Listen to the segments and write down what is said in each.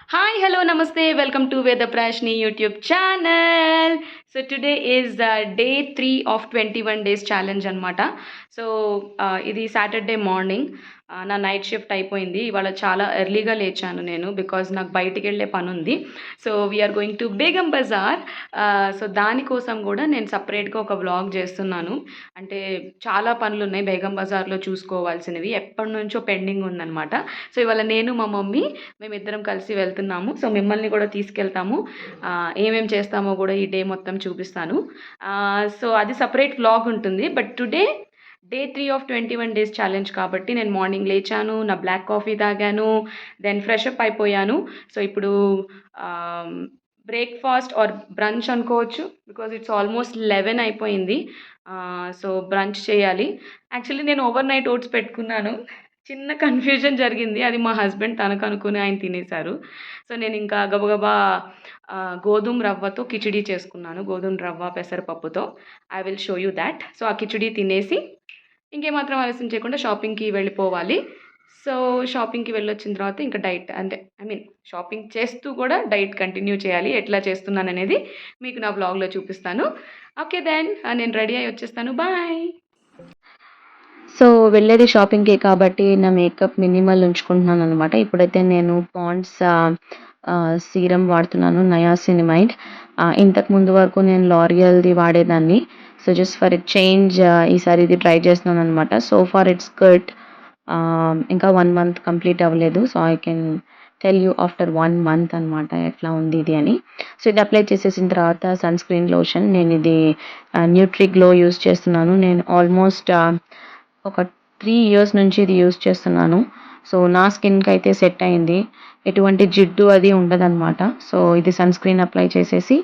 Hi, hello, namaste. Welcome to Veda Prashni YouTube channel. So today is day 3 of 21 days challenge అనమాట. So ఇది Saturday morning నా night shift అయిపోయింది. ఇవాళ చాలా ఎర్లీగా లేచాను నేను బికాజ్ నాకు బయటికి వెళ్ళే పని ఉంది. So we're going to Begum Bazaar. So దానికోసం కూడా నేను సపరేట్గా ఒక వ్లాగ్ చేస్తున్నాను. అంటే చాలా పనులు ఉన్నాయి బేగం బజార్లో చూసుకోవాల్సినవి, ఎప్పటి నుంచో పెండింగ్ ఉందన్నమాట. సో ఇవాళ నేను మా మమ్మీ మేమిద్దరం కలిసి వెళ్తున్నాము. సో మిమ్మల్ని కూడా తీసుకెళ్తాము. ఏమేం చేస్తామో కూడా ఈ డే మొత్తం చూపిస్తాను. సో అది సపరేట్ వ్లాగ్ ఉంటుంది. But today day 3 of 21 days challenge కాబట్టి నేను మార్నింగ్ లేచాను, నా బ్లాక్ కాఫీ తాగాను, దెన్ ఫ్రెష్ అప్ అయిపోయాను. సో ఇప్పుడు బ్రేక్ఫాస్ట్ ఆర్ బ్రంచ్ అనుకోవచ్చు బికాజ్ ఇట్స్ ఆల్మోస్ట్ 11 అయిపోయింది. సో బ్రంచ్ చేయాలి. యాక్చువల్లీ నేను ఓవర్ నైట్ ఓట్స్ పెట్టుకున్నాను. చిన్న కన్ఫ్యూజన్ జరిగింది. అది మా హస్బెండ్ తనకు అనుకుని ఆయన తినేశారు. సో నేను ఇంకా గబగబా గోధుమ రవ్వతో కిచిడీ చేసుకున్నాను. గోధుమ రవ్వ పెసరపప్పుతో. I will show you that. So ఆ కిచిడీ తినేసి ఇంకేమాత్రం ఆలస్యం చేయకుండా షాపింగ్కి వెళ్ళిపోవాలి. సో షాపింగ్కి వెళ్ళొచ్చిన తర్వాత ఇంకా డైట్ అంటే షాపింగ్ చేస్తూ కూడా డైట్ కంటిన్యూ చేయాలి. ఎట్లా చేస్తున్నాను అనేది మీకు నా వ్లాగ్లో చూపిస్తాను. ఓకే దెన్ నేను రెడీ అయ్యి వచ్చేస్తాను. బాయ్. సో వెళ్ళేది షాపింగ్‌కే కాబట్టి నా మేకప్ మినిమల్ ఉంచుకుంటున్నాను అనమాట. ఇప్పుడైతే నేను పాండ్స్ సీరం వాడుతున్నాను, నయాసినిమైడ్. ఇంతకు ముందు వరకు నేను లారియల్‌ది వాడేదాన్ని. So just for a change ఈసారి ఇది ట్రై చేస్తున్నాను అనమాట. So far it's good. ఇంకా 1 మంత్ కంప్లీట్ అవ్వలేదు. So I can tell you after 1 month అనమాట ఎట్లా ఉంది ఇది అని. సో ఇది అప్లై చేసేసిన తర్వాత సన్ స్క్రీన్ లోషన్ నేను ఇది న్యూట్రీ గ్లో యూజ్ చేస్తున్నాను. నేను ఆల్మోస్ట్ ఒక 3 ఇయర్స్ నుంచి ఇది యూజ్ చేస్తున్నాను. సో నా స్కిన్‌కి అయితే సెట్ అయింది. ఎటువంటి జిడ్డు అది ఉండదనమాట. సో ఇది సన్ స్క్రీన్ అప్లై చేసేసి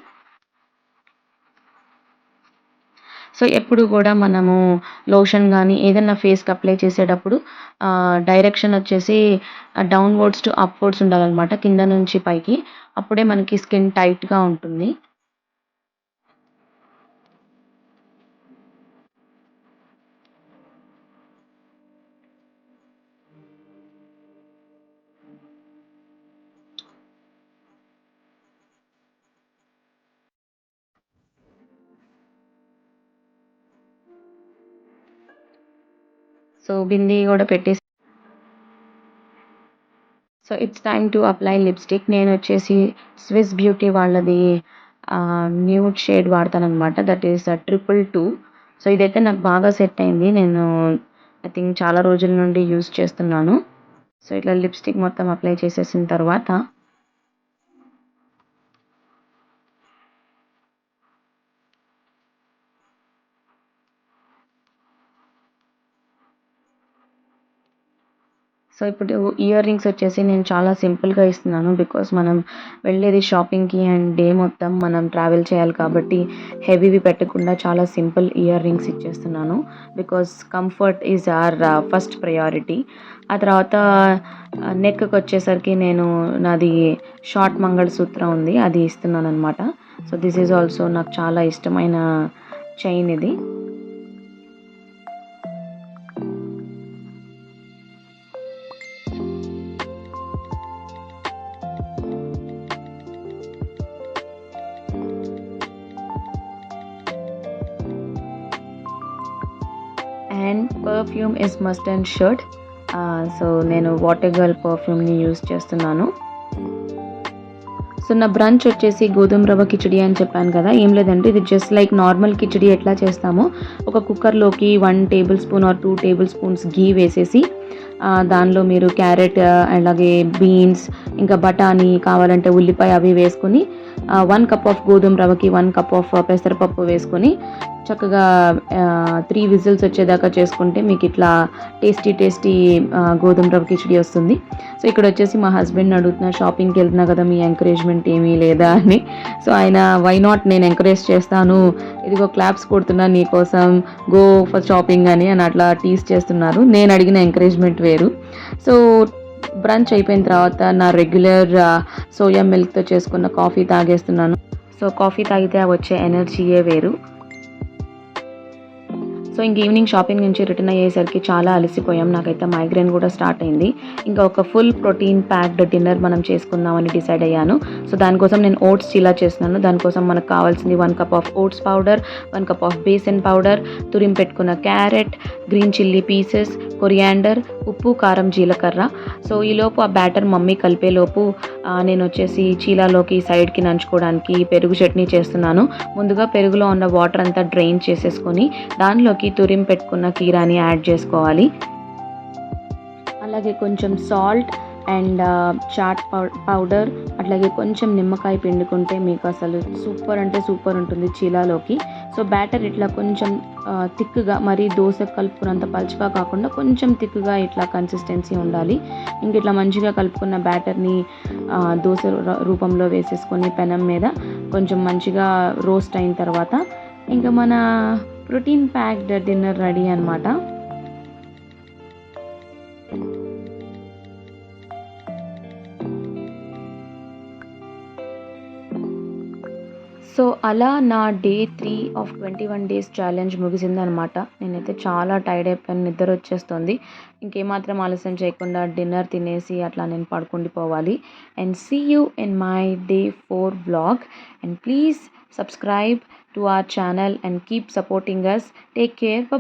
సో ఎప్పుడు కూడా మనము లోషన్ గానీ ఏదన్నా ఫేస్‌కి అప్లై చేసేటప్పుడు డైరెక్షన్ వచ్చేసి డౌన్‌వర్డ్స్ టు అప్‌వర్డ్స్ ఉండాలనమాట. కింద నుంచి పైకి. అప్పుడే మనకి స్కిన్ టైట్‌గా ఉంటుంది. సో బిందీ కూడా పెట్టేసి so it's time to apply lipstick. నేనొచ్చేసి స్విస్ బ్యూటీ వాళ్ళది న్యూడ్ షేడ్ వాడతాననమాట. That is 222. సో ఇదైతే నాకు బాగా సెట్ అయింది. నేను ఐ థింక్ చాలా రోజుల నుండి యూజ్ చేస్తున్నాను. సో ఇట్లా లిప్‌స్టిక్ మొత్తం అప్లై చేసేసిన తర్వాత సో ఇప్పుడు ఇయర్ రింగ్స్ వచ్చేసి నేను చాలా సింపుల్‌గా ఇస్తున్నాను. బికాజ్ మనం వెళ్ళేది షాపింగ్‌కి అండ్ డే మొత్తం మనం ట్రావెల్ చేయాలి కాబట్టి హెవీవి పెట్టకుండా చాలా సింపుల్ ఇయర్ రింగ్స్ ఇచ్చేస్తున్నాను. Because comfort is our first priority. ఆ తర్వాత నెక్‌కి వచ్చేసరికి నేను నాది షార్ట్ మంగళసూత్ర ఉంది. అది ఇస్తున్నాననమాట. సో దిస్ ఈజ్ ఆల్సో నాకు చాలా ఇష్టమైన చైన్ ఇది. And perfume is must and should. So నేను వాటర్ గర్ల్ పర్ఫ్యూమ్‌ని యూజ్ చేస్తున్నాను. సో నా బ్రంచ్ వచ్చేసి గోధుమ రవ్వ కిచిడి అని చెప్పాను కదా! ఏం లేదండి, ఇది జస్ట్ లైక్ నార్మల్ కిచిడి ఎట్లా చేస్తామో ఒక కుక్కర్‌లోకి 1 tablespoon or 2 tablespoons ghee వేసేసి దానిలో మీరు క్యారెట్ అలాగే బీన్స్ ఇంకా బఠానీ కావాలంటే ఉల్లిపాయ అవి వేసుకొని 1 కప్ ఆఫ్ గోధుమ రవ్వకి 1 కప్ ఆఫ్ పెసరపప్పు వేసుకొని చక్కగా 3 విజిల్స్ వచ్చేదాకా చేసుకుంటే మీకు ఇట్లా టేస్టీ గోధుమ రవ్వ కిచిడి వస్తుంది. సో ఇక్కడ వచ్చేసి మా హస్బెండ్‌ని అడుగుతున్నా, షాపింగ్‌కి వెళ్తున్నా కదా, మీ ఎంకరేజ్‌మెంట్ ఏమీ లేదా అని. సో ఆయన వై నాట్, నేను ఎంకరేజ్ చేస్తాను, ఇదిగో క్లాప్స్ కొడుతున్నా నీకోసం, గో ఫర్ షాపింగ్ అని అట్లా టీజ్ చేస్తున్నారు. నేను అడిగిన ఎంకరేజ్‌మెంట్ వేరు. సో బ్రంచ్ అయిపోయిన తర్వాత నా రెగ్యులర్ సోయా మిల్క్‌తో చేసుకున్న కాఫీ తాగేస్తున్నాను. సో కాఫీ తాగితే వచ్చే ఎనర్జీయే వేరు. సో ఇంక ఈవినింగ్ షాపింగ్ నుంచి రిటర్న్ అయ్యేసరికి చాలా అలసిపోయాం. నాకైతే మైగ్రేన్ కూడా స్టార్ట్ అయింది. ఇంకా ఒక ఫుల్ ప్రోటీన్ ప్యాక్డ్ డిన్నర్ మనం చేసుకుందామని డిసైడ్ అయ్యాను. సో దానికోసం నేను ఓట్స్ చీలా చేస్తున్నాను. దానికోసం మనకు కావాల్సింది 1 cup of oats powder, 1 cup of besan powder, తురిమి పెట్టుకున్న carrot, green chilli pieces, coriander, ఉప్పు, కారం, జీలకర్ర. సో ఈలోపు ఆ బ్యాటర్ మమ్మీ కలిపేలోపు నేను వచ్చేసి చీలాలోకి సైడ్కి నంచుకోవడానికి పెరుగు చట్నీ చేస్తున్నాను. ముందుగా పెరుగులో ఉన్న వాటర్ అంతా డ్రైన్ చేసేసుకొని దానిలోకి తురిమి పెట్టుకున్న కీరాని యాడ్ చేసుకోవాలి. అలాగే కొంచెం సాల్ట్ అండ్ చాట్ పౌడర్, అట్లాగే కొంచెం నిమ్మకాయ పిండుకుంటే మీకు అసలు సూపర్ అంటే సూపర్ ఉంటుంది చీలాలోకి. సో బ్యాటర్ ఇట్లా కొంచెం థిక్గా, మరి దోశ కలుపుకున్నంత పలుచగా కాకుండా కొంచెం థిక్గా ఇట్లా కన్సిస్టెన్సీ ఉండాలి. ఇంక ఇట్లా మంచిగా కలుపుకున్న బ్యాటర్ని దోశ రూపంలో వేసేసుకొని పెనం మీద కొంచెం మంచిగా రోస్ట్ అయిన తర్వాత ఇంకా మన ప్రోటీన్ ప్యాక్డ్ డిన్నర్ రెడీ అనమాట. సో అలా నా డే 3 ఆఫ్ 21 డేస్ ఛాలెంజ్ ముగిసిందనమాట. నేనైతే చాలా టైర్డ్ అయిపోయాను, నిద్ర వచ్చేస్తుంది. ఇంకేమాత్రం ఆలస్యం చేయకుండా డిన్నర్ తినేసి అట్లా నేను పడుకుండిపోవాలి. And see you in my day 4 vlog. And please subscribe to our channel and keep supporting us. Take care. Bye.